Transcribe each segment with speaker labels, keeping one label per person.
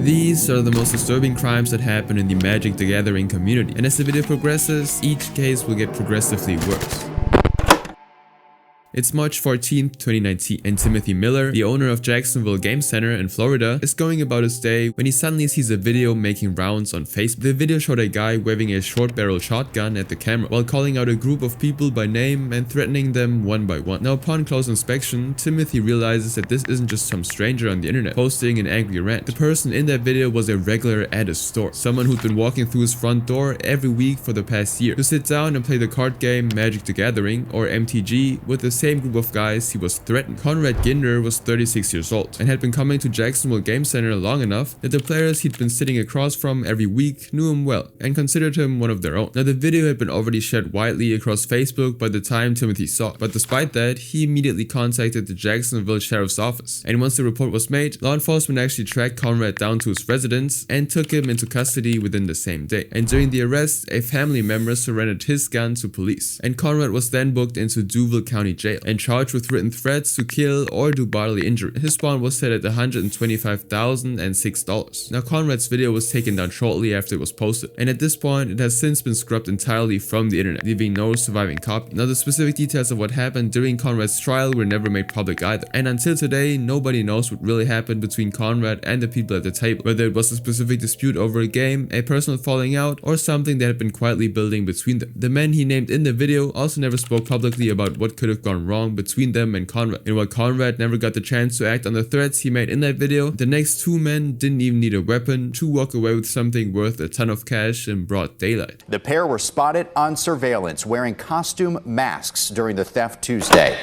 Speaker 1: These are the most disturbing crimes that happen in the Magic the Gathering community, and as the video progresses, each case will get progressively worse. It's March 14th, 2019, and Timothy Miller, the owner of Jacksonville Game Center in Florida, is going about his day when he suddenly sees a video making rounds on Facebook. The video showed a guy waving a short-barrel shotgun at the camera while calling out a group of people by name and threatening them one by one. Now, upon close inspection, Timothy realizes that this isn't just some stranger on the internet posting an angry rant. The person in that video was a regular at his store, someone who'd been walking through his front door every week for the past year to sit down and play the card game Magic the Gathering, or MTG, with the same group of guys he was threatening. Conrad Ginder was 36 years old and had been coming to Jacksonville Game Center long enough that the players he'd been sitting across from every week knew him well and considered him one of their own. Now, the video had been already shared widely across Facebook by the time Timothy saw it, but despite that, he immediately contacted the Jacksonville Sheriff's Office, and once the report was made, law enforcement actually tracked Conrad down to his residence and took him into custody within the same day. And during the arrest, a family member surrendered his gun to police, and Conrad was then booked into Duval County Jail and charged with written threats to kill or do bodily injury. His bond was set at $125,006. Now, Conrad's video was taken down shortly after it was posted, and at this point, it has since been scrubbed entirely from the internet, leaving no surviving copy. Now, the specific details of what happened during Conrad's trial were never made public either, and until today, nobody knows what really happened between Conrad and the people at the table, whether it was a specific dispute over a game, a personal falling out, or something that had been quietly building between them. The men he named in the video also never spoke publicly about what could have gone wrong between them and Conrad. And while Conrad never got the chance to act on the threats he made in that video, the next two men didn't even need a weapon to walk away with something worth a ton of cash in broad daylight.
Speaker 2: The pair were spotted on surveillance wearing costume masks during the theft Tuesday.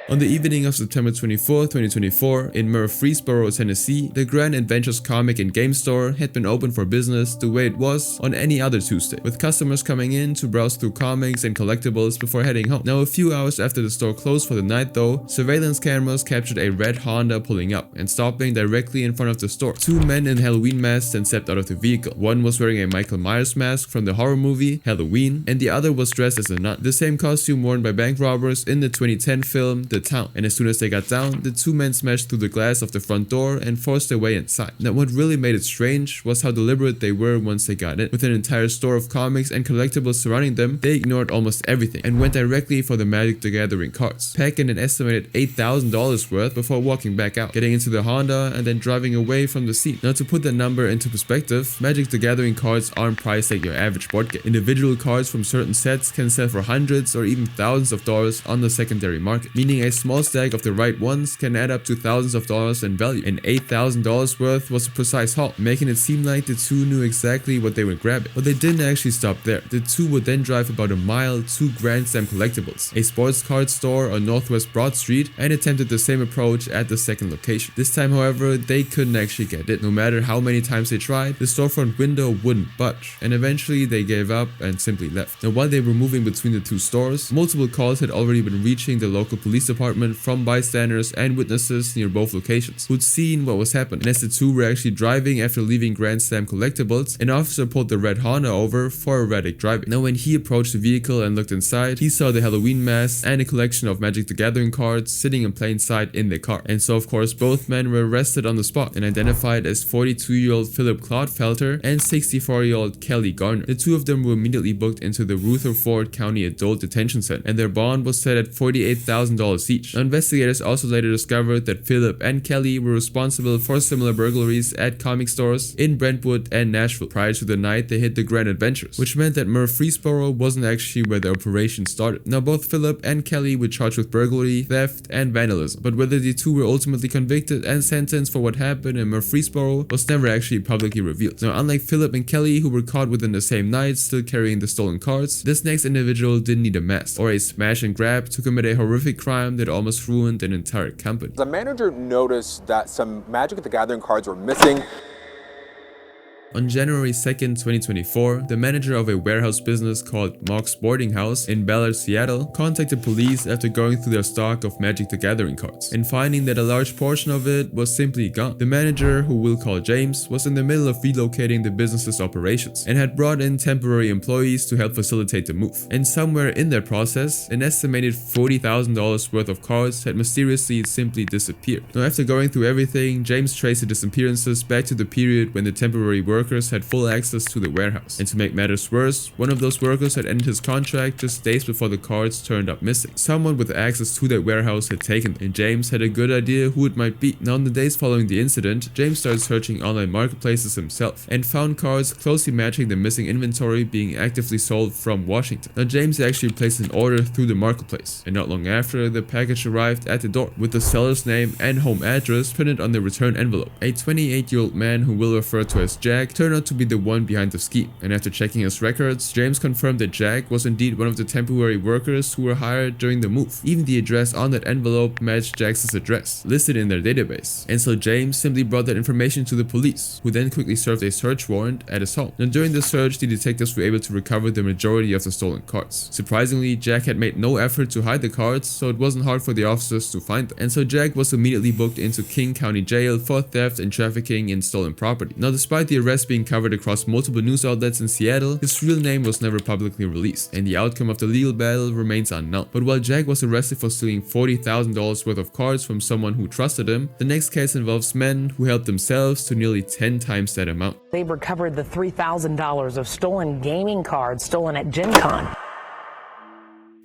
Speaker 1: On the evening of September 24, 2024, in Murfreesboro, Tennessee, the Grand Adventures comic and game store had been open for business the way it was on any other Tuesday, with customers coming in to browse through comics and collectibles before heading home. Now, a few hours after the store closed for the night though, surveillance cameras captured a red Honda pulling up and stopping directly in front of the store. Two men in Halloween masks then stepped out of the vehicle. One was wearing a Michael Myers mask from the horror movie Halloween, and the other was dressed as a nun, the same costume worn by bank robbers in the 2010 film The Town. And as soon as they got down, the two men smashed through the glass of the front door and forced their way inside. Now, what really made it strange was how deliberate they were once they got in. With an entire store of comics and collectibles surrounding them, they ignored almost everything and went directly for the Magic the Gathering cards, packing an estimated $8,000 worth before walking back out, getting into the Honda and then driving away from the scene. Now, to put that number into perspective, Magic the Gathering cards aren't priced like your average board game. Individual cards from certain sets can sell for hundreds or even thousands of dollars on the secondary market, meaning a small stack of the right ones can add up to thousands of dollars in value, and $8,000 worth was a precise haul, making it seem like the two knew exactly what they were grabbing. But they didn't actually stop there. The two would then drive about a mile to Grand Slam Collectibles, a sports card store on Northwest Broad Street, and attempted the same approach at the second location. This time, however, they couldn't actually get it. No matter how many times they tried, the storefront window wouldn't budge, and eventually they gave up and simply left. Now, while they were moving between the two stores, multiple calls had already been reaching the local police department from bystanders and witnesses near both locations who'd seen what was happening. And as the two were actually driving after leaving Grand Slam Collectibles, an officer pulled the red Honda over for erratic driving. Now, when he approached the vehicle and looked inside, he saw the Halloween mask and a collection of Magic the Gathering cards sitting in plain sight in the car. And so, of course, both men were arrested on the spot and identified as 42-year-old Philip Clodfelter and 64-year-old Kelly Garner. The two of them were immediately booked into the Rutherford County Adult Detention Center, and their bond was set at $48,000 each. Now, investigators also later discovered that Philip and Kelly were responsible for similar burglaries at comic stores in Brentwood and Nashville prior to the night they hit the Grand Adventures, which meant that Murfreesboro wasn't actually where the operation started. Now, both Philip and Kelly were charged with burglary, theft, and vandalism, but whether the two were ultimately convicted and sentenced for what happened in Murfreesboro was never actually publicly revealed. Now, unlike Philip and Kelly, who were caught within the same night still carrying the stolen cards, this next individual didn't need a mask or a smash and grab to commit a horrific crime that almost ruined an entire company.
Speaker 3: The manager noticed that some Magic the Gathering cards were missing.
Speaker 1: On January 2nd, 2024, the manager of a warehouse business called Mock's Boarding House in Ballard, Seattle, contacted police after going through their stock of Magic the Gathering cards and finding that a large portion of it was simply gone. The manager, who we'll call James, was in the middle of relocating the business's operations and had brought in temporary employees to help facilitate the move. And somewhere in that process, an estimated $40,000 worth of cards had mysteriously simply disappeared. Now, after going through everything, James traced the disappearances back to the period when the temporary workers had full access to the warehouse. And to make matters worse, one of those workers had ended his contract just days before the cards turned up missing. Someone with access to that warehouse had taken them, and James had a good idea who it might be. Now, in the days following the incident, James started searching online marketplaces himself and found cards closely matching the missing inventory being actively sold from Washington. Now, James actually placed an order through the marketplace, and not long after, the package arrived at the door with the seller's name and home address printed on the return envelope. A 28-year-old man who we'll refer to as Jack turned out to be the one behind the scheme, and after checking his records, James confirmed that Jack was indeed one of the temporary workers who were hired during the move. Even the address on that envelope matched Jack's address, listed in their database, and so James simply brought that information to the police, who then quickly served a search warrant at his home. Now, during the search, the detectives were able to recover the majority of the stolen cards. Surprisingly, Jack had made no effort to hide the cards, so it wasn't hard for the officers to find them, and so Jack was immediately booked into King County Jail for theft and trafficking in stolen property. Now, despite the arrest being covered across multiple news outlets in Seattle, his real name was never publicly released, and the outcome of the legal battle remains unknown. But while Jack was arrested for stealing $40,000 worth of cards from someone who trusted him, the next case involves men who helped themselves to nearly 10 times that amount.
Speaker 3: They've recovered the $3,000 of stolen gaming cards stolen at Gen Con.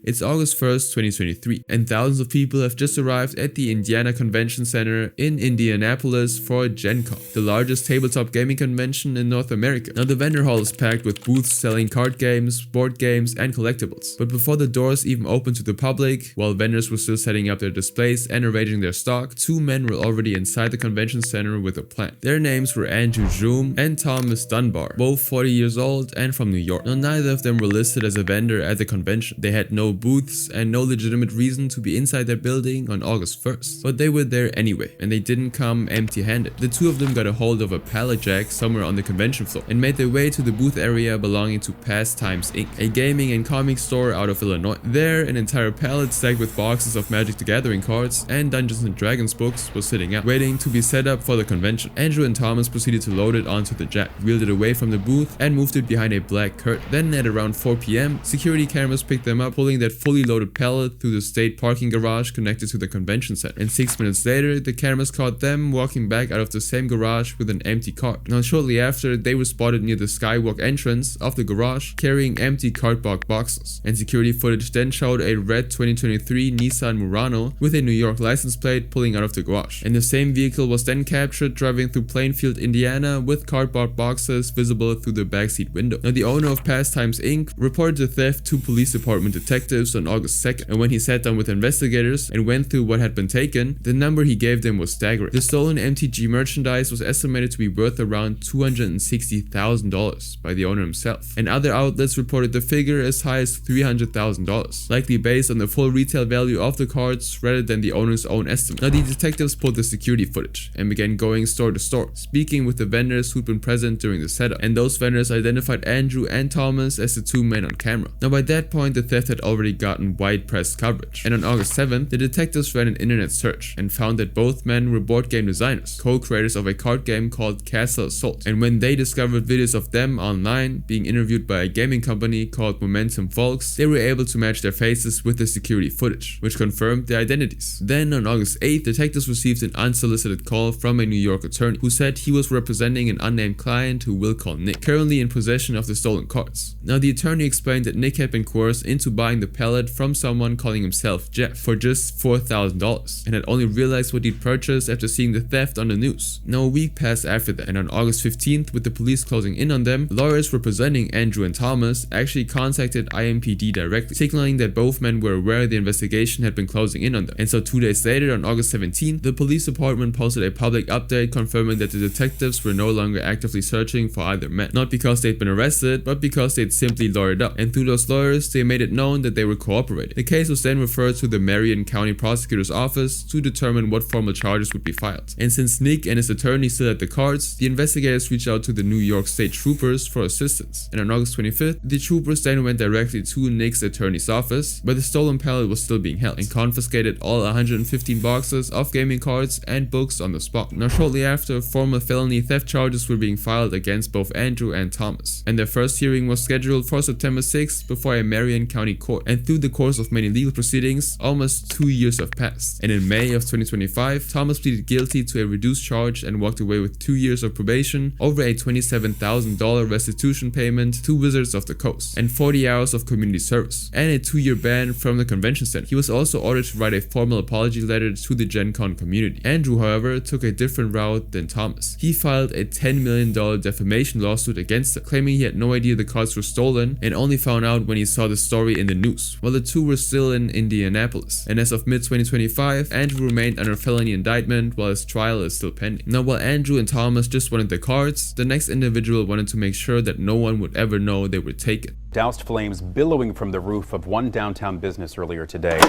Speaker 1: It's August 1st, 2023, and thousands of people have just arrived at the Indiana Convention Center in Indianapolis for Gen Con, the largest tabletop gaming convention in North America. Now, the vendor hall is packed with booths selling card games, board games, and collectibles. But before the doors even opened to the public, while vendors were still setting up their displays and arranging their stock, two men were already inside the convention center with a plan. Their names were Andrew Zoom and Thomas Dunbar, both 40 years old and from New York. Now, neither of them were listed as a vendor at the convention. They had no booths and no legitimate reason to be inside their building on August 1st. But they were there anyway, and they didn't come empty-handed. The two of them got a hold of a pallet jack somewhere on the convention floor and made their way to the booth area belonging to Pastimes Inc., a gaming and comic store out of Illinois. There, an entire pallet stacked with boxes of Magic the Gathering cards and Dungeons & Dragons books was sitting out, waiting to be set up for the convention. Andrew and Thomas proceeded to load it onto the jack, wheeled it away from the booth, and moved it behind a black curtain. Then at around 4 p.m., security cameras picked them up, pulling that fully loaded pallet through the state parking garage connected to the convention center. And 6 minutes later, the cameras caught them walking back out of the same garage with an empty cart. Now, shortly after, they were spotted near the skywalk entrance of the garage carrying empty cardboard boxes. And security footage then showed a red 2023 Nissan Murano with a New York license plate pulling out of the garage. And the same vehicle was then captured driving through Plainfield, Indiana with cardboard boxes visible through the backseat window. Now, the owner of Pastimes Inc. reported the theft to police department detectives on August 2nd, and when he sat down with investigators and went through what had been taken, the number he gave them was staggering. The stolen MTG merchandise was estimated to be worth around $260,000 by the owner himself, and other outlets reported the figure as high as $300,000, likely based on the full retail value of the cards rather than the owner's own estimate. Now, the detectives pulled the security footage and began going store to store, speaking with the vendors who'd been present during the setup, and those vendors identified Andrew and Thomas as the two men on camera. Now, by that point, the theft had already gotten wide press coverage, and on August 7th, the detectives ran an internet search and found that both men were board game designers, co-creators of a card game called Castle Assault. And when they discovered videos of them online being interviewed by a gaming company called Momentum Folks, they were able to match their faces with the security footage, which confirmed their identities. Then on August 8th, detectives received an unsolicited call from a New York attorney who said he was representing an unnamed client who we'll call Nick, currently in possession of the stolen cards. Now, the attorney explained that Nick had been coerced into buying the pallet from someone calling himself Jeff for just $4,000 and had only realized what he'd purchased after seeing the theft on the news. Now, a week passed after that, and on August 15th, with the police closing in on them, lawyers representing Andrew and Thomas actually contacted IMPD directly, signaling that both men were aware the investigation had been closing in on them. And so 2 days later, on August 17th, the police department posted a public update confirming that the detectives were no longer actively searching for either men, not because they'd been arrested, but because they'd simply lawyered up. And through those lawyers, they made it known that they were cooperating. The case was then referred to the Marion County Prosecutor's Office to determine what formal charges would be filed. And since Nick and his attorney still had the cards, the investigators reached out to the New York State Troopers for assistance. And on August 25th, the troopers then went directly to Nick's attorney's office, where the stolen pallet was still being held, and confiscated all 115 boxes of gaming cards and books on the spot. Now shortly after, formal felony theft charges were being filed against both Andrew and Thomas, and their first hearing was scheduled for September 6th before a Marion County court. And through the course of many legal proceedings, almost 2 years have passed. And in May of 2025, Thomas pleaded guilty to a reduced charge and walked away with 2 years of probation over a $27,000 restitution payment to Wizards of the Coast, and 40 hours of community service, and a 2-year ban from the convention center. He was also ordered to write a formal apology letter to the Gen Con community. Andrew, however, took a different route than Thomas. He filed a $10 million defamation lawsuit against him, claiming he had no idea the cards were stolen and only found out when he saw the story in the news, while the two were still in Indianapolis. And as of mid-2025, Andrew remained under felony indictment while his trial is still pending. Now, while Andrew and Thomas just wanted the cards, the next individual wanted to make sure that no one would ever know they were taken.
Speaker 4: Doused flames billowing from the roof of one downtown business earlier today.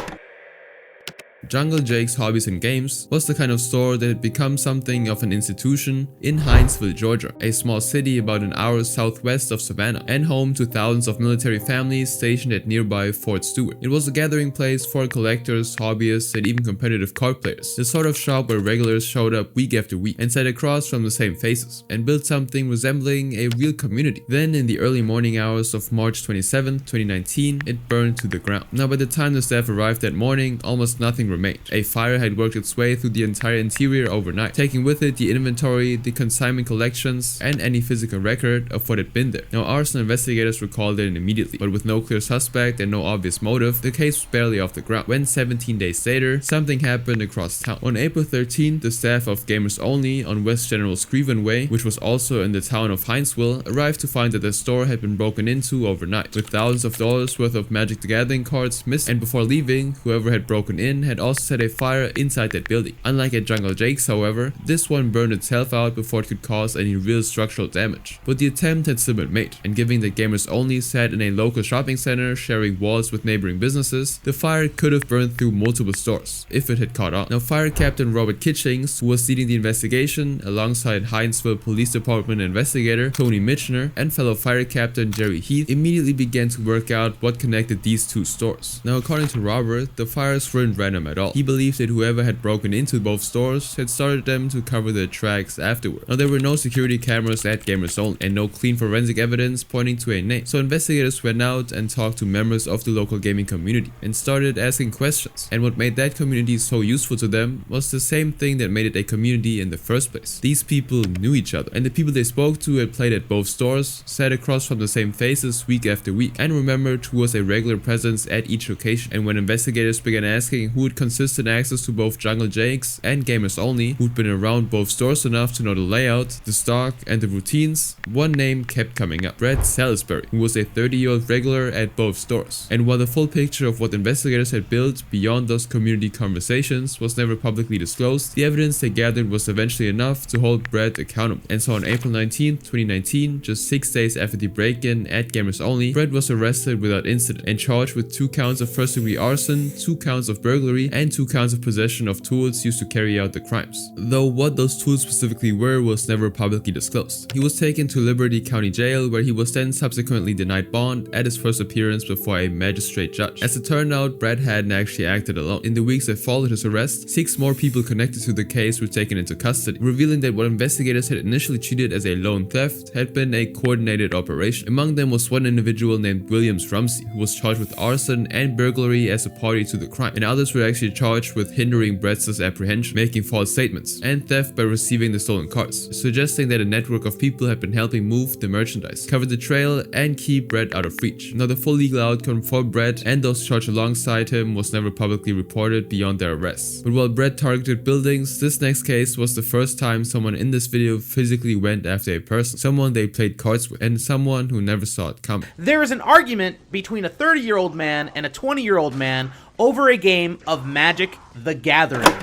Speaker 1: Jungle Jake's Hobbies and Games was the kind of store that had become something of an institution in Hinesville, Georgia, a small city about an hour southwest of Savannah, and home to thousands of military families stationed at nearby Fort Stewart. It was a gathering place for collectors, hobbyists, and even competitive card players, the sort of shop where regulars showed up week after week and sat across from the same faces, and built something resembling a real community. Then, in the early morning hours of March 27, 2019, it burned to the ground. Now, by the time the staff arrived that morning, almost nothing remained. A fire had worked its way through the entire interior overnight, taking with it the inventory, the consignment collections, and any physical record of what had been there. Now, Arson investigators recalled it immediately, but with no clear suspect and no obvious motive, the case was barely off the ground. When 17 days later, something happened across town. On April 13th, the staff of Gamers Only on West General Screven Way, which was also in the town of Hinesville, arrived to find that the store had been broken into overnight, with thousands of dollars worth of Magic the Gathering cards missing. And before leaving, whoever had broken in had also set a fire inside that building. Unlike at Jungle Jake's, however, this one burned itself out before it could cause any real structural damage. But the attempt had still been made, and given that Gamers Only sat in a local shopping center sharing walls with neighboring businesses, the fire could have burned through multiple stores if it had caught on. Now, Fire Captain Robert Kitchings, who was leading the investigation alongside Hinesville Police Department investigator Tony Mitchner and fellow Fire Captain Jerry Heath, immediately began to work out what connected these two stores. Now, according to Robert, the fires weren't random at all. He believed that whoever had broken into both stores had started them to cover their tracks afterward. Now, there were no security cameras at Gamers Only, and no clean forensic evidence pointing to a name. So investigators went out and talked to members of the local gaming community and started asking questions. And what made that community so useful to them was the same thing that made it a community in the first place. These people knew each other, and the people they spoke to had played at both stores, sat across from the same faces week after week, and remembered who was a regular presence at each location. And when investigators began asking who had consistent access to both Jungle Jake's and Gamers Only, who'd been around both stores enough to know the layout, the stock, and the routines, one name kept coming up: Brett Salisbury, who was a 30-year-old regular at both stores. And while the full picture of what investigators had built beyond those community conversations was never publicly disclosed, the evidence they gathered was eventually enough to hold Brett accountable. And so on April 19, 2019, just 6 days after the break-in at Gamers Only, Brett was arrested without incident and charged with 2 counts of first-degree arson, 2 counts of burglary, and 2 counts of possession of tools used to carry out the crimes. Though what those tools specifically were was never publicly disclosed. He was taken to Liberty County Jail, where he was then subsequently denied bond at his first appearance before a magistrate judge. As it turned out, Brett hadn't actually acted alone. In the weeks that followed his arrest, 6 more people connected to the case were taken into custody, revealing that what investigators had initially treated as a lone theft had been a coordinated operation. Among them was one individual named Williams Rumsey, who was charged with arson and burglary as a party to the crime, and others were actually charged with hindering Brett's apprehension, making false statements, and theft by receiving the stolen cards, suggesting that a network of people had been helping move the merchandise, cover the trail, and keep Brett out of reach. Now, the full legal outcome for Brett and those charged alongside him was never publicly reported beyond their arrests. But while Brett targeted buildings, this next case was the first time someone in this video physically went after a person, someone they played cards with, and someone who never saw it coming.
Speaker 5: There is an argument between a 30-year-old man and a 20-year-old man over a game of Magic the Gathering.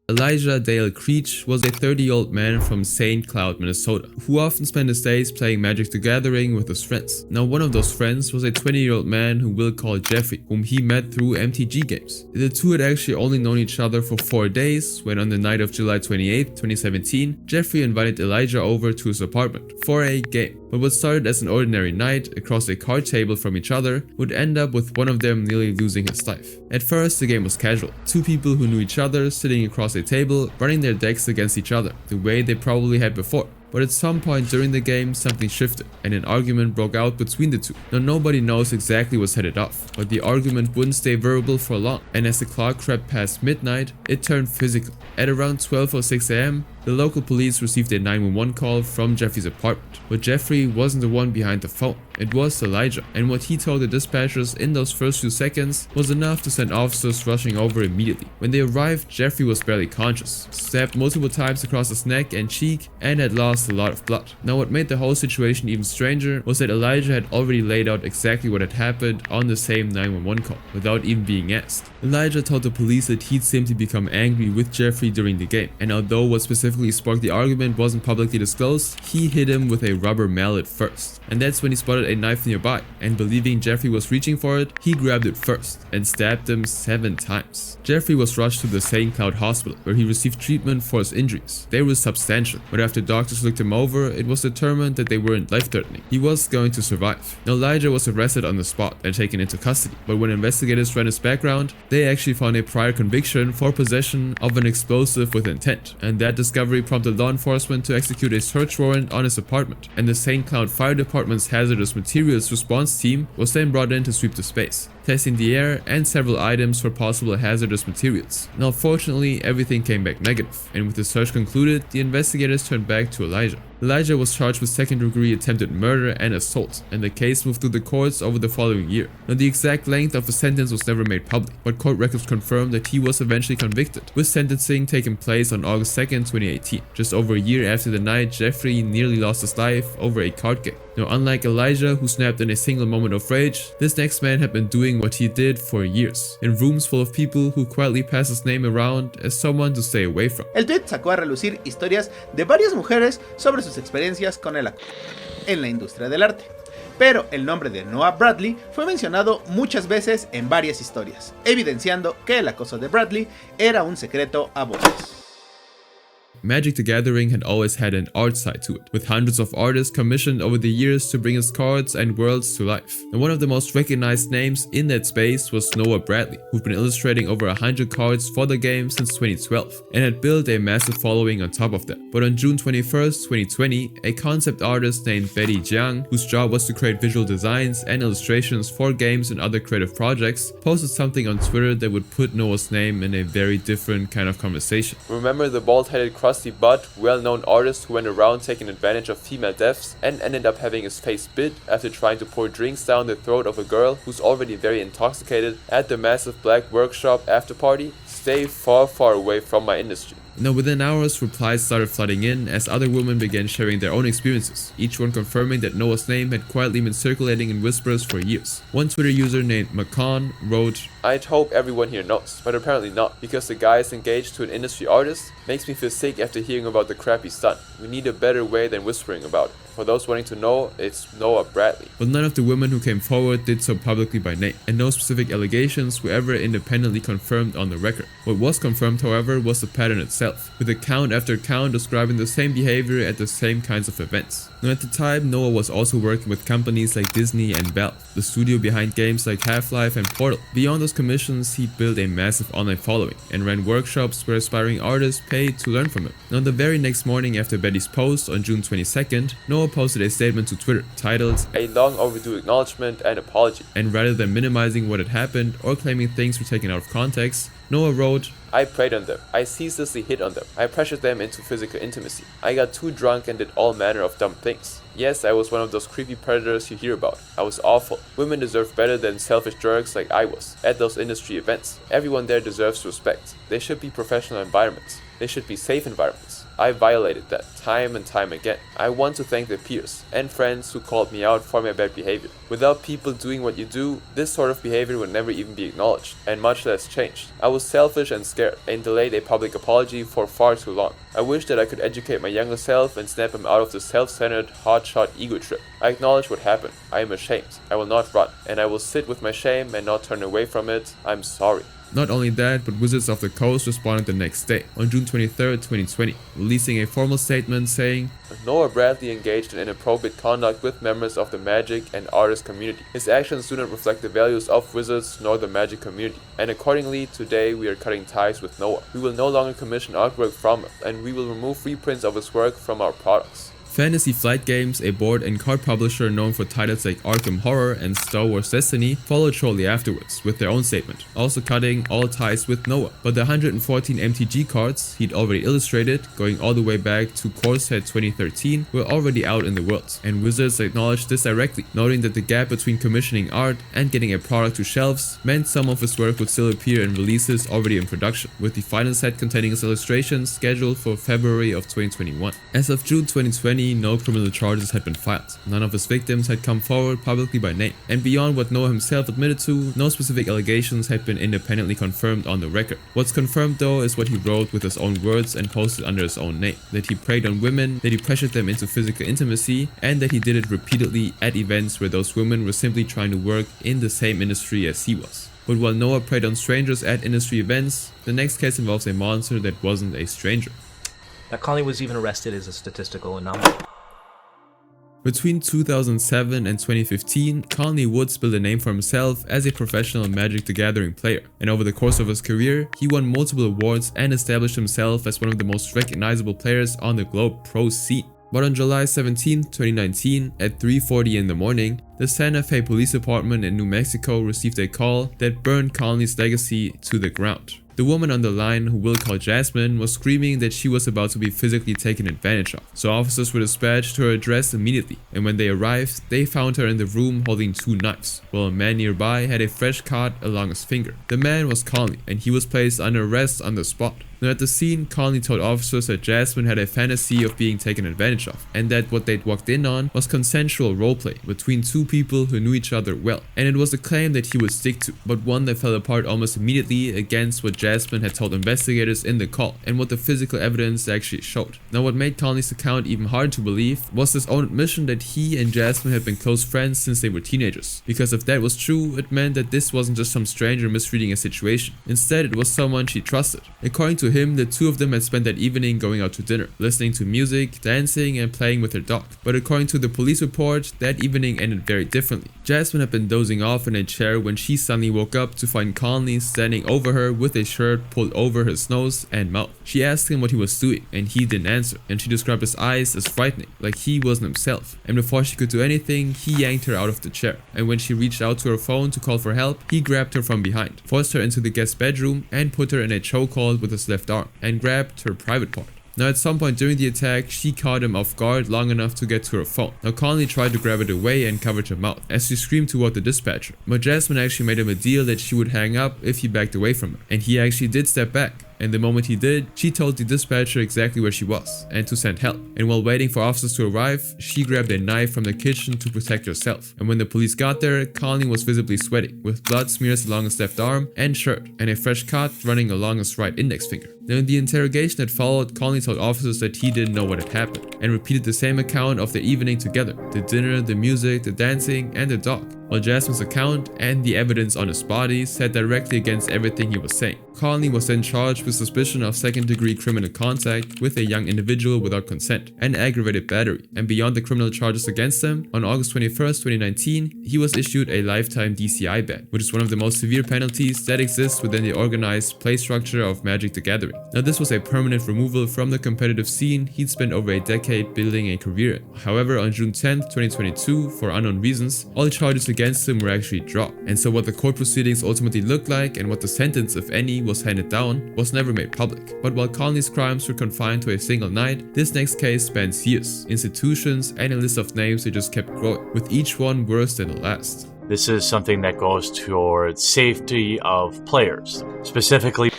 Speaker 1: Elijah Dale Creech was a 30-year-old man from St. Cloud, Minnesota, who often spent his days playing Magic the Gathering with his friends. Now, one of those friends was a 20-year-old man who Will called Jeffrey, whom he met through MTG games. The two had actually only known each other for 4 days when, on the night of July 28, 2017, Jeffrey invited Elijah over to his apartment for a game. But what started as an ordinary night across a card table from each other would end up with one of them nearly losing his life. At first, the game was casual. Two people who knew each other sitting across a table, running their decks against each other, the way they probably had before. But at some point during the game, something shifted, and an argument broke out between the two. Now, nobody knows exactly what set it off, but the argument wouldn't stay verbal for long, and as the clock crept past midnight, it turned physical. At around 12:06 AM, the local police received a 911 call from Jeffrey's apartment, but Jeffrey wasn't the one behind the phone. It was Elijah, and what he told the dispatchers in those first few seconds was enough to send officers rushing over immediately. When they arrived, Jeffrey was barely conscious, stabbed multiple times across his neck and cheek, and had lost a lot of blood. Now, what made the whole situation even stranger was that Elijah had already laid out exactly what had happened on the same 911 call, without even being asked. Elijah told the police that he'd simply become angry with Jeffrey during the game, and although what specifically sparked the argument wasn't publicly disclosed, he hit him with a rubber mallet first. And that's when he spotted a knife nearby, and believing Jeffrey was reaching for it, he grabbed it first and stabbed him 7 times. Jeffrey was rushed to the St. Cloud hospital, where he received treatment for his injuries. They were substantial, but after doctors looked him over, it was determined that they weren't life-threatening. He was going to survive. Now, Elijah was arrested on the spot and taken into custody, but when investigators ran his background, they actually found a prior conviction for possession of an explosive with intent, and that discovery prompted law enforcement to execute a search warrant on his apartment, and the St. Cloud Fire Department's hazardous materials response team was then brought in to sweep the space, testing the air and several items for possible hazardous materials. Now, fortunately, everything came back negative, and with the search concluded, the investigators turned back to Elijah. Elijah was charged with second-degree attempted murder and assault, and the case moved through the courts over the following year. Now, the exact length of the sentence was never made public, but court records confirmed that he was eventually convicted, with sentencing taking place on August 2nd, 2018, just over a year after the night Jeffrey nearly lost his life over a card game. Now, unlike Elijah, who snapped in a single moment of rage, this next man had been doing what he did for years, in rooms full of people who quietly pass his name around as someone to stay away from.
Speaker 6: El tweet sacó a relucir historias de varias mujeres sobre sus experiencias con el acoso en la industria del arte. Pero el nombre de Noah Bradley fue mencionado muchas veces en varias historias, evidenciando que el acoso de Bradley era un secreto a voces.
Speaker 1: Magic the Gathering had always had an art side to it, with hundreds of artists commissioned over the years to bring its cards and worlds to life. And one of the most recognized names in that space was Noah Bradley, who'd been illustrating over 100 cards for the game since 2012, and had built a massive following on top of that. But on June 21st, 2020, a concept artist named Betty Jiang, whose job was to create visual designs and illustrations for games and other creative projects, posted something on Twitter that would put Noah's name in a very different kind of conversation.
Speaker 7: Remember the bald-headed crusty butt, well-known artist who went around taking advantage of female deaths and ended up having his face bit after trying to pour drinks down the throat of a girl who's already very intoxicated at the massive black workshop after party? Stay far, far away from my industry.
Speaker 1: Now, within hours, replies started flooding in as other women began sharing their own experiences, each one confirming that Noah's name had quietly been circulating in whispers for years. One Twitter user named Macan wrote,
Speaker 7: "I'd hope everyone here knows, but apparently not, because the guy is engaged to an industry artist. Makes me feel sick after hearing about the crap he's done. We need a better way than whispering about it. For those wanting to know, it's Noah Bradley."
Speaker 1: But none of the women who came forward did so publicly by name, and no specific allegations were ever independently confirmed on the record. What was confirmed, however, was the pattern itself, with account after account describing the same behavior at the same kinds of events. Now, at the time, Noah was also working with companies like Disney and Valve, the studio behind games like Half-Life and Portal. Beyond those commissions, he built a massive online following and ran workshops where aspiring artists paid to learn from him. Now, the very next morning after Betty's post on June 22nd, Noah posted a statement to Twitter titled,
Speaker 7: "A long overdue acknowledgement and apology."
Speaker 1: And rather than minimizing what had happened or claiming things were taken out of context, Noah wrote,
Speaker 7: "I preyed on them. I ceaselessly hit on them. I pressured them into physical intimacy. I got too drunk and did all manner of dumb things. Yes, I was one of those creepy predators you hear about. I was awful. Women deserve better than selfish jerks like I was at those industry events. Everyone there deserves respect. They should be professional environments. They should be safe environments. I violated that time and time again. I want to thank the peers and friends who called me out for my bad behavior. Without people doing what you do, this sort of behavior would never even be acknowledged, and much less changed. I was selfish and scared, and delayed a public apology for far too long. I wish that I could educate my younger self and snap him out of the self-centered, hotshot ego trip. I acknowledge what happened. I am ashamed. I will not run, and I will sit with my shame and not turn away from it. I'm sorry.
Speaker 1: Not only that, but Wizards of the Coast responded the next day, on June 23, 2020, releasing a formal statement saying,
Speaker 7: Noah Bradley engaged in inappropriate conduct with members of the Magic and artist community. His actions do not reflect the values of Wizards nor the Magic community, and accordingly, today we are cutting ties with Noah. We will no longer commission artwork from him, and we will remove reprints of his work from our products.
Speaker 1: Fantasy Flight Games, a board and card publisher known for titles like Arkham Horror and Star Wars Destiny, followed shortly afterwards with their own statement, also cutting all ties with Noah. But the 114 MTG cards he'd already illustrated, going all the way back to Core Set 2013, were already out in the world, and Wizards acknowledged this directly, noting that the gap between commissioning art and getting a product to shelves meant some of his work would still appear in releases already in production, with the final set containing his illustrations scheduled for February of 2021. As of June 2020, no criminal charges had been filed. None of his victims had come forward publicly by name. And beyond what Noah himself admitted to, no specific allegations had been independently confirmed on the record. What's confirmed though is what he wrote with his own words and posted under his own name. That he preyed on women, that he pressured them into physical intimacy, and that he did it repeatedly at events where those women were simply trying to work in the same industry as he was. But while Noah preyed on strangers at industry events, the next case involves a monster that wasn't a stranger.
Speaker 8: That Conley was even arrested is a statistical anomaly.
Speaker 1: Between 2007 and 2015, Conley Woods built a name for himself as a professional Magic the Gathering player, and over the course of his career, he won multiple awards and established himself as one of the most recognizable players on the Globe Pro scene. But on July 17, 2019, at 3:40 in the morning, the Santa Fe Police Department in New Mexico received a call that burned Conley's legacy to the ground. The woman on the line, who we'll call Jasmine, was screaming that she was about to be physically taken advantage of, so officers were dispatched to her address immediately, and when they arrived, they found her in the room holding 2 knives, while a man nearby had a fresh cut along his finger. The man was Conley, and he was placed under arrest on the spot. Now at the scene, Conley told officers that Jasmine had a fantasy of being taken advantage of, and that what they'd walked in on was consensual roleplay between 2 people who knew each other well, and it was a claim that he would stick to, but one that fell apart almost immediately against what Jasmine had told investigators in the call, and what the physical evidence actually showed. Now what made Conley's account even harder to believe was his own admission that he and Jasmine had been close friends since they were teenagers, because if that was true, it meant that this wasn't just some stranger misreading a situation. Instead, it was someone she trusted. According to him, the 2 of them had spent that evening going out to dinner, listening to music, dancing, and playing with their dog. But according to the police report, that evening ended very differently. Jasmine had been dozing off in a chair when she suddenly woke up to find Conley standing over her with a shirt pulled over his nose and mouth. She asked him what he was doing, and he didn't answer, and she described his eyes as frightening, like he wasn't himself. And before she could do anything, he yanked her out of the chair, and when she reached out to her phone to call for help, he grabbed her from behind, forced her into the guest bedroom, and put her in a chokehold with his left arm, and grabbed her private part. Now at some point during the attack, she caught him off guard long enough to get to her phone. Now Conley tried to grab it away and covered her mouth as she screamed toward the dispatcher, but Jasmine actually made him a deal that she would hang up if he backed away from her, and he actually did step back. And the moment he did, she told the dispatcher exactly where she was and to send help. And while waiting for officers to arrive, she grabbed a knife from the kitchen to protect herself. And when the police got there, Conley was visibly sweating, with blood smears along his left arm and shirt, and a fresh cut running along his right index finger. Now in the interrogation that followed, Conley told officers that he didn't know what had happened, and repeated the same account of the evening together: the dinner, the music, the dancing, and the dog. While Jasmine's account and the evidence on his body said directly against everything he was saying. Conley was then charged with suspicion of second-degree criminal contact with a young individual without consent and aggravated battery. And beyond the criminal charges against him, on August 21st, 2019, he was issued a lifetime DCI ban, which is one of the most severe penalties that exists within the organized play structure of Magic the Gathering. Now this was a permanent removal from the competitive scene he'd spent over a decade building a career in. However, on June 10th, 2022, for unknown reasons, all charges against him were actually dropped. And so what the court proceedings ultimately looked like and what the sentence, if any, was handed down was never made public. But while Conley's crimes were confined to a single night, this next case spans years, institutions, and a list of names that just kept growing, with each one worse than the last.
Speaker 9: This is something that goes toward safety of players, specifically.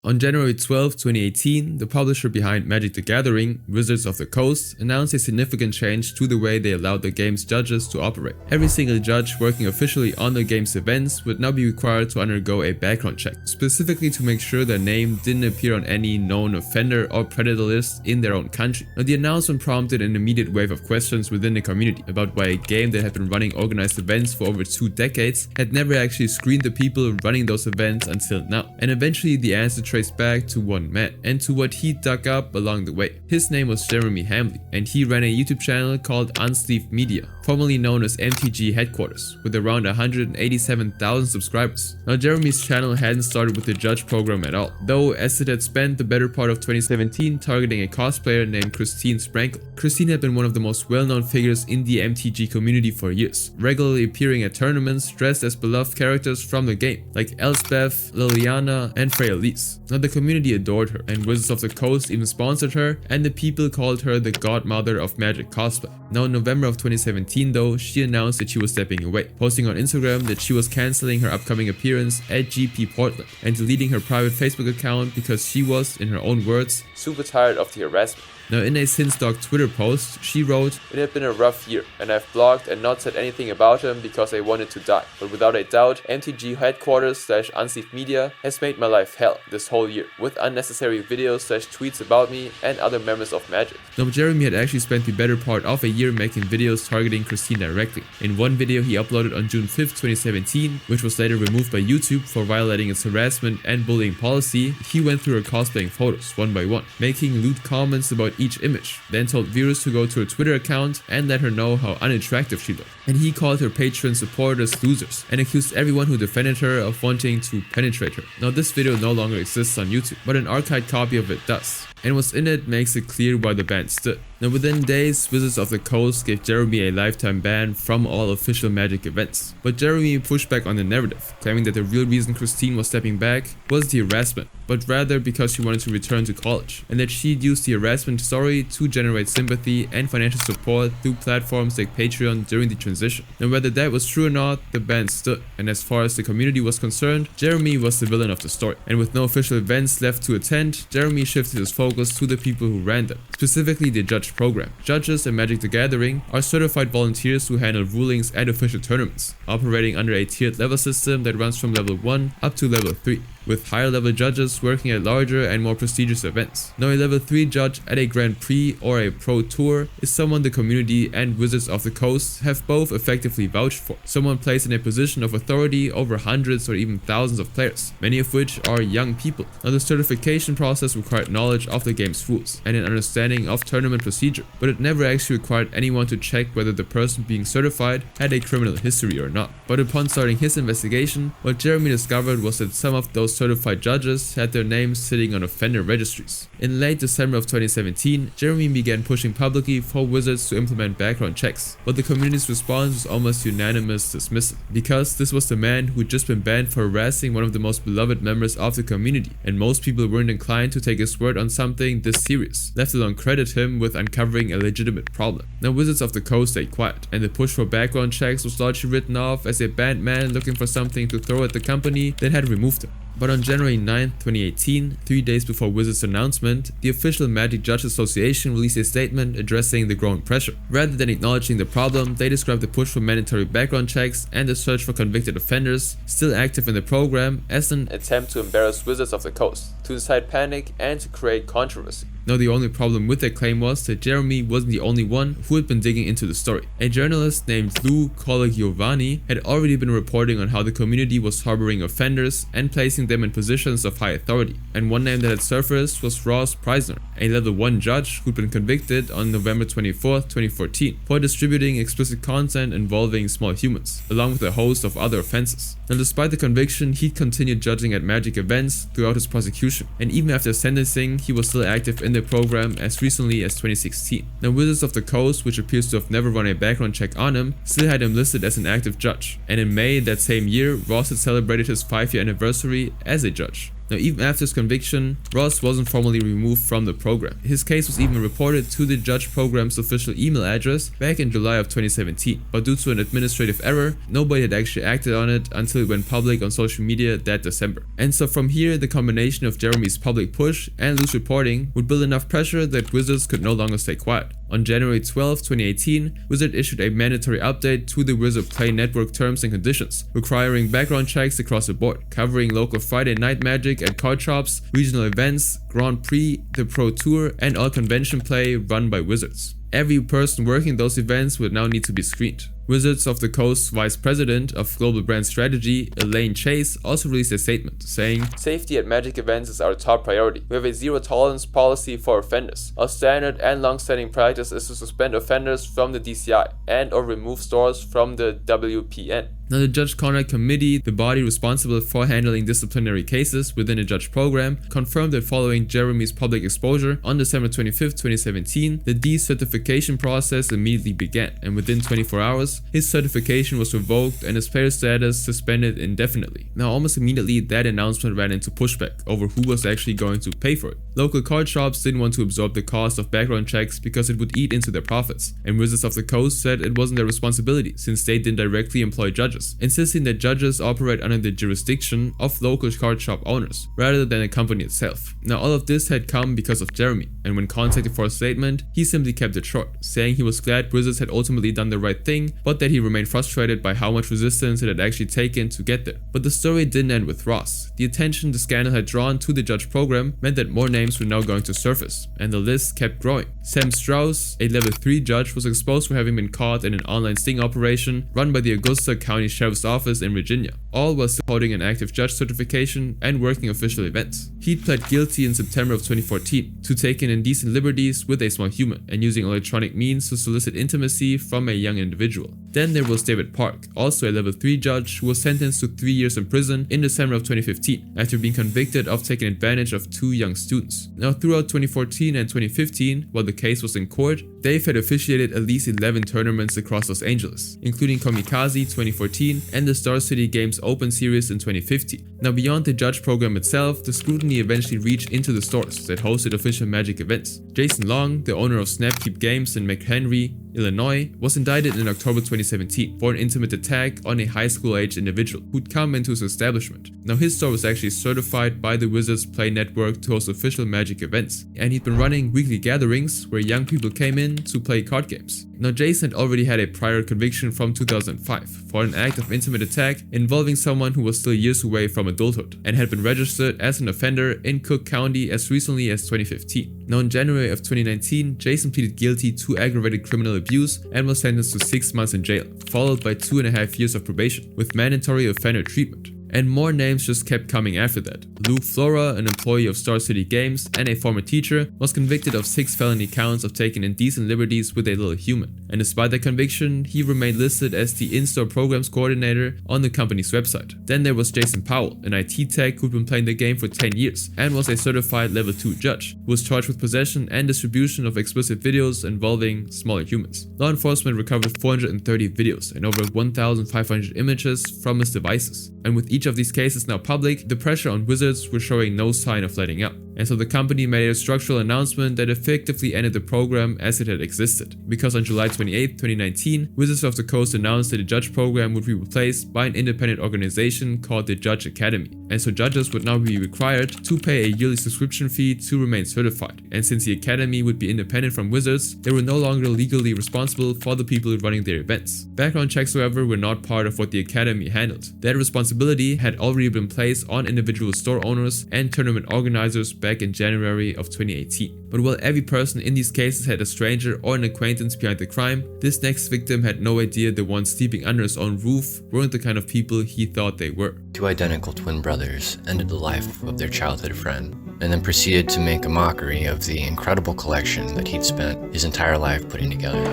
Speaker 1: On On January 12, 2018, the publisher behind Magic the Gathering, Wizards of the Coast, announced a significant change to the way they allowed the game's judges to operate. Every single judge working officially on the game's events would now be required to undergo a background check, specifically to make sure their name didn't appear on any known offender or predator list in their own country. Now, the announcement prompted an immediate wave of questions within the community about why a game that had been running organized events for over 2 decades had never actually screened the people running those events until now. And eventually the answer traced back to one man and to what he dug up along the way. His name was Jeremy Hamley, and he ran a YouTube channel called Unsleeved Media, formerly known as MTG Headquarters, with around 187,000 subscribers. Now, Jeremy's channel hadn't started with the judge program at all, though, as it had spent the better part of 2017 targeting a cosplayer named Christine Sprankle. Christine had been one of the most well-known figures in the MTG community for years, regularly appearing at tournaments dressed as beloved characters from the game, like Elspeth, Liliana, and Freyalise. Now, the community adored her, and Wizards of the Coast even sponsored her, and the people called her the godmother of Magic cosplay. Now, in November of 2017 though, she announced that she was stepping away, posting on Instagram that she was cancelling her upcoming appearance at GP Portland and deleting her private Facebook account because she was, in her own words,
Speaker 7: super tired of the harassment.
Speaker 1: Now, in a Sinsdog Twitter post, she wrote,
Speaker 7: "It had been a rough year, and I've blogged and not said anything about him because I wanted to die. But without a doubt, MTG Headquarters / Unsleeved Media has made my life hell this whole year, with unnecessary videos / tweets about me and other members of Magic."
Speaker 1: Now, Jeremy had actually spent the better part of a year making videos targeting Christine directly. In one video he uploaded on June 5th, 2017, which was later removed by YouTube for violating its harassment and bullying policy, he went through her cosplaying photos one by one, making lewd comments about each image, then told viewers to go to her Twitter account and let her know how unattractive she looked. And he called her Patreon supporters losers and accused everyone who defended her of wanting to penetrate her. Now, this video no longer exists on YouTube, but an archived copy of it does, and what's in it makes it clear why the ban stood. Now, within days, Wizards of the Coast gave Jeremy a lifetime ban from all official Magic events. But Jeremy pushed back on the narrative, claiming that the real reason Christine was stepping back was the harassment, but rather because she wanted to return to college, and that she'd used the harassment story to generate sympathy and financial support through platforms like Patreon during the transition. And whether that was true or not, the ban stood, and as far as the community was concerned, Jeremy was the villain of the story. And with no official events left to attend, Jeremy shifted his focus to the people who ran them, specifically the judge program. Judges in Magic the Gathering are certified volunteers who handle rulings at official tournaments, operating under a tiered level system that runs from level 1 up to level 3. with higher level judges working at larger and more prestigious events. Now, a level 3 judge at a Grand Prix or a Pro Tour is someone the community and Wizards of the Coast have both effectively vouched for. Someone placed in a position of authority over hundreds or even thousands of players, many of which are young people. Now, the certification process required knowledge of the game's rules and an understanding of tournament procedure, but it never actually required anyone to check whether the person being certified had a criminal history or not. But upon starting his investigation, what Jeremy discovered was that some of those certified judges had their names sitting on offender registries. In late December of 2017, Jeremy began pushing publicly for Wizards to implement background checks, but the community's response was almost unanimous dismissal, because this was the man who had just been banned for harassing one of the most beloved members of the community, and most people weren't inclined to take his word on something this serious, let alone credit him with uncovering a legitimate problem. Now, Wizards of the Coast stayed quiet, and the push for background checks was largely written off as a banned man looking for something to throw at the company that had removed him. But on January 9, 2018, 3 days before Wizards' announcement, the official Magic Judge Association released a statement addressing the growing pressure. Rather than acknowledging the problem, they described the push for mandatory background checks and the search for convicted offenders still active in the program as an
Speaker 7: attempt to embarrass Wizards of the Coast, to incite panic, and to create controversy.
Speaker 1: Now, the only problem with their claim was that Jeremy wasn't the only one who had been digging into the story. A journalist named Lou Colagiovanni had already been reporting on how the community was harboring offenders and placing them in positions of high authority, and one name that had surfaced was Ross Preisner, a level 1 judge who'd been convicted on November 24, 2014 for distributing explicit content involving small humans, along with a host of other offenses. Now, despite the conviction, he'd continued judging at Magic events throughout his prosecution, and even after sentencing, he was still active in the program as recently as 2016. Now, Wizards of the Coast, which appears to have never run a background check on him, still had him listed as an active judge, and in May that same year, Ross had celebrated his 5-year anniversary as a judge. Now, even after his conviction, Ross wasn't formally removed from the program. His case was even reported to the judge program's official email address back in July of 2017, but due to an administrative error, nobody had actually acted on it until it went public on social media that December. And so from here, the combination of Jeremy's public push and loose reporting would build enough pressure that Wizards could no longer stay quiet. On January 12, 2018, Wizard issued a mandatory update to the Wizard Play Network terms and conditions, requiring background checks across the board, covering local Friday night magic at card shops, regional events, Grand Prix, the Pro Tour, and all convention play run by Wizards. Every person working those events would now need to be screened. Wizards of the Coast's Vice President of Global Brand Strategy, Elaine Chase, also released a statement saying,
Speaker 7: "Safety at Magic events is our top priority. We have a zero-tolerance policy for offenders. Our standard and long-standing practice is to suspend offenders from the DCI and or remove stores from the WPN."
Speaker 1: Now, the Judge Conrad Committee, the body responsible for handling disciplinary cases within the judge program, confirmed that following Jeremy's public exposure on December 25, 2017, the decertification process immediately began, and within 24 hours, his certification was revoked and his player status suspended indefinitely. Now, almost immediately, that announcement ran into pushback over who was actually going to pay for it. Local card shops didn't want to absorb the cost of background checks because it would eat into their profits, and Wizards of the Coast said it wasn't their responsibility since they didn't directly employ judges, insisting that judges operate under the jurisdiction of local card shop owners rather than the company itself. Now, all of this had come because of Jeremy, and when contacted for a statement, he simply kept it short, saying he was glad Wizards had ultimately done the right thing, but that he remained frustrated by how much resistance it had actually taken to get there. But the story didn't end with Ross. The attention the scandal had drawn to the judge program meant that more names were now going to surface, and the list kept growing. Sam Strauss, a level 3 judge, was exposed for having been caught in an online sting operation run by the Augusta County Sheriff's Office in Virginia, all while still holding an active judge certification and working official events. He'd pled guilty in September of 2014 to taking indecent liberties with a small human and using electronic means to solicit intimacy from a young individual. Then there was David Park, also a level 3 judge who was sentenced to 3 years in prison in December of 2015 after being convicted of taking advantage of 2 young students. Now, throughout 2014 and 2015, while the case was in court, Dave had officiated at least 11 tournaments across Los Angeles, including Kamikaze 2014 and the Star City Games Open Series in 2015. Now, beyond the judge program itself, the scrutiny eventually reached into the stores that hosted official Magic events. Jason Long, the owner of Snapkeep Games in McHenry, Illinois, was indicted in October 2017 for an intimate attack on a high school-aged individual who'd come into his establishment. Now, his store was actually certified by the Wizards Play Network to host official Magic events, and he'd been running weekly gatherings where young people came in to play card games. Now, Jason had already had a prior conviction from 2005 for an act of intimate attack involving someone who was still years away from adulthood and had been registered as an offender in Cook County as recently as 2015. Now, in January of 2019, Jason pleaded guilty to aggravated criminal abuse and was sentenced to 6 months in jail, followed by 2.5 years of probation with mandatory offender treatment. And more names just kept coming after that. Luke Flora, an employee of Star City Games and a former teacher, was convicted of 6 felony counts of taking indecent liberties with a little human. And despite that conviction, he remained listed as the in-store programs coordinator on the company's website. Then there was Jason Powell, an IT tech who'd been playing the game for 10 years and was a certified level 2 judge, who was charged with possession and distribution of explicit videos involving smaller humans. Law enforcement recovered 430 videos and over 1,500 images from his devices. And with each of these cases now public, the pressure on Wizards was showing no sign of letting up. And so the company made a structural announcement that effectively ended the program as it had existed. Because on July 28, 2019, Wizards of the Coast announced that the judge program would be replaced by an independent organization called the Judge Academy. And so judges would now be required to pay a yearly subscription fee to remain certified. And since the Academy would be independent from Wizards, they were no longer legally responsible for the people running their events. Background checks, however, were not part of what the Academy handled. That responsibility had already been placed on individual store owners and tournament organizers back in January of 2018. But while every person in these cases had a stranger or an acquaintance behind the crime, this next victim had no idea the ones sleeping under his own roof weren't the kind of people he thought they were.
Speaker 10: 2 identical twin brothers ended the life of their childhood friend, and then proceeded to make a mockery of the incredible collection that he'd spent his entire life putting together.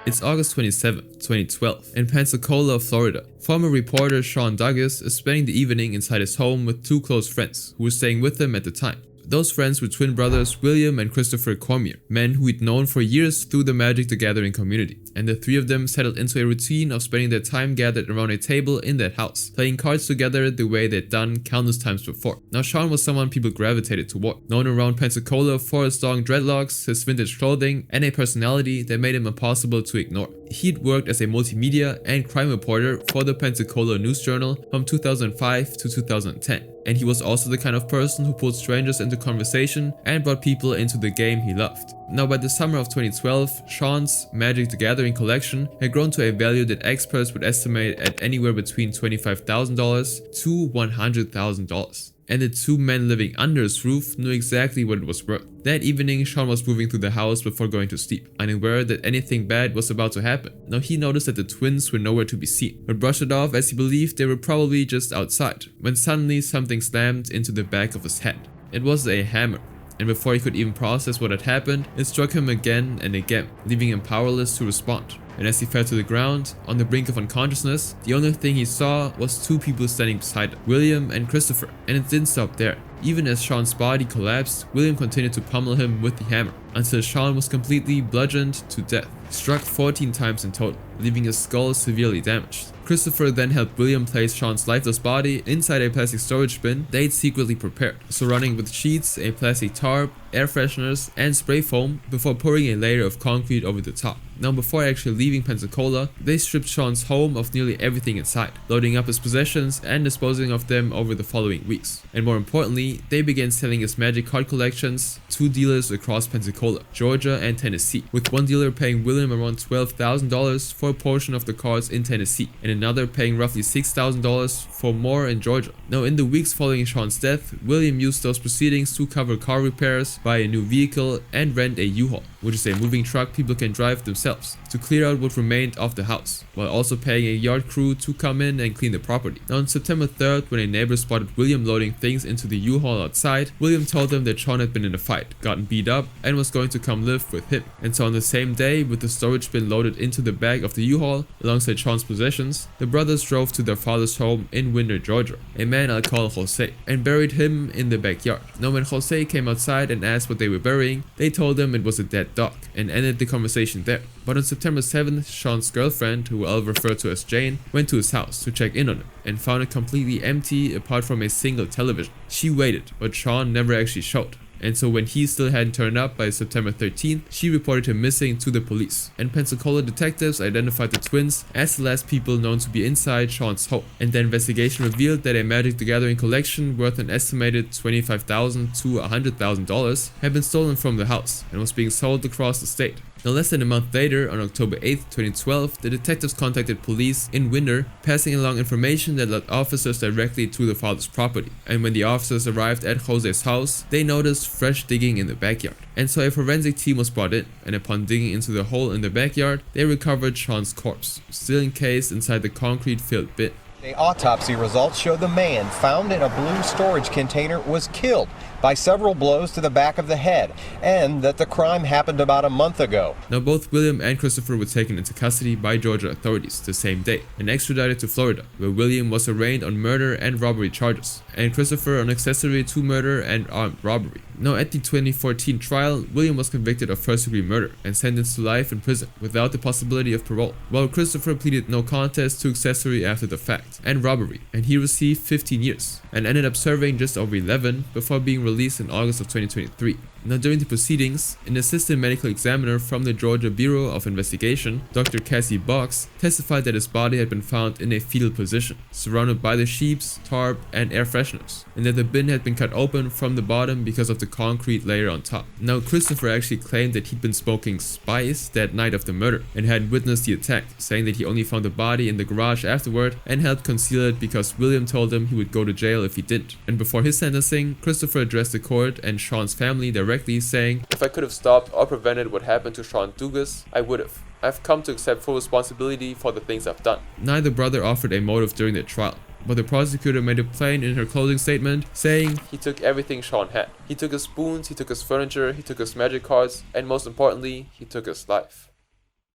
Speaker 1: It's August 27, 2012, in Pensacola, Florida. Former reporter Sean Douglas is spending the evening inside his home with 2 close friends who were staying with him at the time. Those friends were twin brothers William and Christopher Cormier, men who he'd known for years through the Magic the Gathering community, and the three of them settled into a routine of spending their time gathered around a table in that house, playing cards together the way they'd done countless times before. Now Sean was someone people gravitated toward, known around Pensacola for his long dreadlocks, his vintage clothing, and a personality that made him impossible to ignore. He'd worked as a multimedia and crime reporter for the Pensacola News Journal from 2005 to 2010. And he was also the kind of person who pulled strangers into conversation and brought people into the game he loved. Now by the summer of 2012, Sean's Magic the Gathering collection had grown to a value that experts would estimate at anywhere between $25,000 to $100,000. And the two men living under his roof knew exactly what it was worth. That evening, Sean was moving through the house before going to sleep, unaware that anything bad was about to happen. Now he noticed that the twins were nowhere to be seen, but brushed it off as he believed they were probably just outside, when suddenly something slammed into the back of his head. It was a hammer. And before he could even process what had happened, it struck him again and again, leaving him powerless to respond. And as he fell to the ground, on the brink of unconsciousness, the only thing he saw was two people standing beside him, William and Christopher, and it didn't stop there. Even as Sean's body collapsed, William continued to pummel him with the hammer, until Sean was completely bludgeoned to death, struck 14 times in total, leaving his skull severely damaged. Christopher then helped William place Sean's lifeless body inside a plastic storage bin they'd secretly prepared, surrounding with sheets, a plastic tarp, air fresheners, and spray foam before pouring a layer of concrete over the top. Now before actually leaving Pensacola, they stripped Sean's home of nearly everything inside, loading up his possessions and disposing of them over the following weeks. And more importantly, they began selling his magic card collections to dealers across Pensacola, Georgia, and Tennessee, with one dealer paying William around $12,000 for a portion of the cards in Tennessee, and another paying roughly $6,000 for more in Georgia. Now in the weeks following Sean's death, William used those proceedings to cover car repairs, buy a new vehicle, and rent a U-Haul, which is a moving truck people can drive themselves, to clear out what remained of the house, while also paying a yard crew to come in and clean the property. Now on September 3rd, when a neighbor spotted William loading things into the U-Haul outside, William told them that Sean had been in a fight, gotten beat up, and was going to come live with him. And so on the same day, with the storage bin loaded into the back of the U-Haul alongside Sean's possessions, the brothers drove to their father's home in Winder, Georgia, a man I'll call Jose, and buried him in the backyard. Now when Jose came outside and asked what they were burying, they told him it was a dead dog, and ended the conversation there. But on September 7th, Sean's girlfriend, who I'll refer to as Jane, went to his house to check in on him and found it completely empty apart from a single television. She waited, but Sean never actually showed. And so when he still hadn't turned up by September 13th, she reported him missing to the police. And Pensacola detectives identified the twins as the last people known to be inside Sean's home. And the investigation revealed that a Magic the Gathering collection worth an estimated $25,000 to $100,000 had been stolen from the house and was being sold across the state. Now less than a month later, on October 8th, 2012, the detectives contacted police in Winder, passing along information that led officers directly to the father's property. And when the officers arrived at Jose's house, they noticed fresh digging in the backyard. And so a forensic team was brought in, and upon digging into the hole in the backyard, they recovered Sean's corpse, still encased inside the concrete-filled bin.
Speaker 11: The autopsy results show the man found in a blue storage container was killed by several blows to the back of the head, and that the crime happened about a month ago.
Speaker 1: Now both William and Christopher were taken into custody by Georgia authorities the same day and extradited to Florida, where William was arraigned on murder and robbery charges, and Christopher on accessory to murder and armed robbery. Now at the 2014 trial, William was convicted of first-degree murder and sentenced to life in prison without the possibility of parole, while Christopher pleaded no contest to accessory after the fact and robbery, and he received 15 years and ended up serving just over 11 before being released in August of 2023. Now during the proceedings, an assistant medical examiner from the Georgia Bureau of Investigation, Dr. Cassie Boggs, testified that his body had been found in a fetal position, surrounded by the sheets, tarp, and air fresheners, and that the bin had been cut open from the bottom because of the concrete layer on top. Now Christopher actually claimed that he'd been smoking spice that night of the murder and hadn't witnessed the attack, saying that he only found the body in the garage afterward and helped conceal it because William told him he would go to jail if he didn't. And before his sentencing, Christopher addressed the court and Sean's family directly, saying,
Speaker 7: "If I could have stopped or prevented what happened to Sean Dugas, I would have. I've come to accept full responsibility for the things I've done."
Speaker 1: Neither brother offered a motive during the trial, but the prosecutor made it plain in her closing statement, saying,
Speaker 7: "He took everything Sean had. He took his spoons, he took his furniture, he took his magic cards, and most importantly, he took his life."